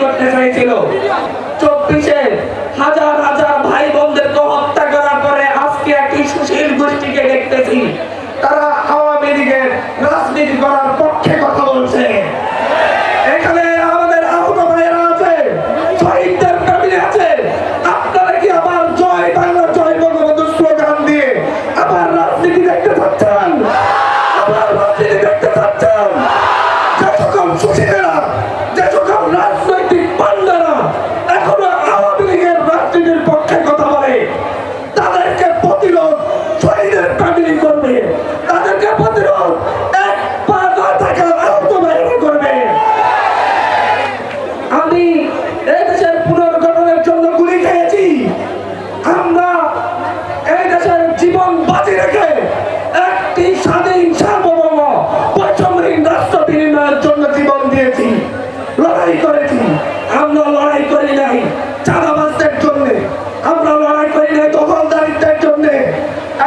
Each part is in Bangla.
করতে চাইছিল। 24-এ হাজার হাজার ভাই বোনদেরকে হত্যা করার পরে আজকে একটি সুশীল গোষ্ঠীকে দেখতেছি তারা আওয়ামী লীগের রাজনীতি করার পক্ষে কথা বলছে। এখানে আমাদের আহত ভাইয়েরা আছে, শহীদদের ফ্যামিলি আছে। আপনারা কি আবার জয় বাংলা জয় বঙ্গবন্ধু স্লোগান দিয়ে আবার রাজনীতি দেখতে চাচ্ছেন? আবার রাজনীতি দেখতে চাচ্ছেন? যে সকল সুশীলেরা, যে সকল রাজনৈতিক পান্ডারা এখনো আওয়ামী লীগের রাজনীতির পক্ষে কথা বলে, তাদেরকে প্রতিরোধ শহীদের ফ্যামিলি করবে, তাদেরকে প্রতিরোধ এক পা না থাকা আহত ভাইয়েরা করবে। আমি এই দেশের পুনর্গঠনের জন্য গুলি খেয়েছি। আমরা এই দেশের জীবন বাজি রেখে একটি স্বাধীন সার্বভৌম বৈষম্যহীন রাষ্ট্র বিনিময়ের জন্য জীবন দিয়েছি, লড়াই করেছি। আমরা লড়াই করি নাই চাঁদাবাজদের জন্য, আমরা লড়াই করি নাই দখলদারিত্বের জন্য।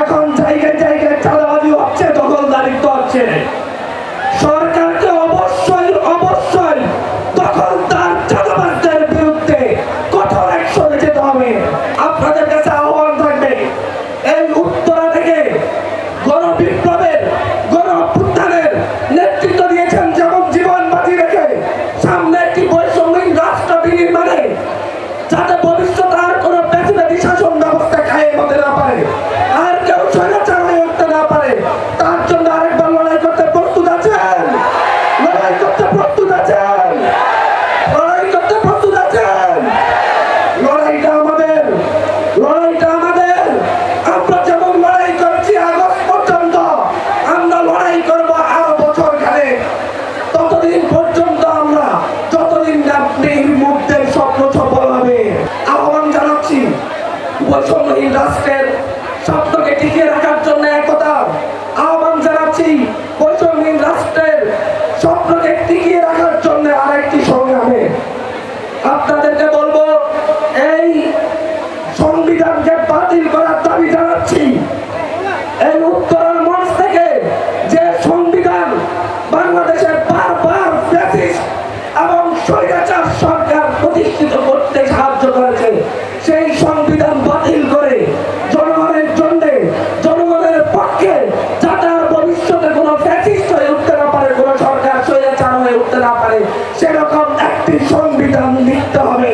এখন জায়গায় জায়গায় চাঁদাবাজি হচ্ছে, দখলদারিত্ব হচ্ছে। সরকারকে অবশ্যই অবশ্যই দখলদার চাঁদাবাজদের বিরুদ্ধে কঠোর অ্যাকশনে যেতে হবে। আপনাদের কাছে আহ্বান থাকবে, এই উত্তরা থেকে গণবিপ্লবের গণঅভ্যুত্থানের নেতৃত্ব দিয়েছেন যেমন জীবন বাজি রেখে সামনে একটি বৈষম্যহীন রাষ্ট্র বিনির্মাণে, যাতে ভবিষ্যতে আর কোনো প্যাসিভেটি শাসন ব্যবস্থা কায়েম হতে না পারে, আর কেউ স্বৈরাচার হয়ে উঠতে না পারে, তার জন্য আরেকবার লড়াই করতে প্রস্তুত আছেন? লড়াই করতে প্রস্তুত আছেন? লড়াই করতে প্রস্তুত আছেন? লড়াইটা আমাদের, লড়াইটা আমাদের। আমরা যেমন লড়াই করছি আগস্ট পর্যন্ত, আমরা লড়াই করবো আরো বছর খানেক। ততদিন পর্যন্ত আমরা, যতদিন আপনি মুক্তের স্বপ্ন সফল হবে। আহ্বান জানাচ্ছি বৈষম্যহীন রাষ্ট্রের স্বপ্নকে টিকিয়ে রাখার জন্য একতা। আহ্বান জানাচ্ছি বৈষম্যহীন রাষ্ট্রের স্বপ্নকে টিকিয়ে রাখার জন্য আরেকটি সংগ্রামে। আপনাদেরকে বলবো, এই সংবিধানকে বাতিল করার দাবি জানাচ্ছি। এই উত্তরার মঞ্চ থেকে যে সংবিধান বাংলাদেশের বারবার ফ্যাসিস্ট এবং স্বৈরাচার সরকার প্রতিষ্ঠিত করতে সাহায্য করেছে, সেই সংবিধান বাতিল করে জনগণের জন্য, জনগণের পক্ষে, যাতে আর ভবিষ্যতে কোনো ফ্যাসিস্ট হয়ে উঠতে না পারে, কোনো সরকার স্বৈরাচার হয়ে উঠতে না পারে, সেরকম একটি সংবিধান লিখতে হবে।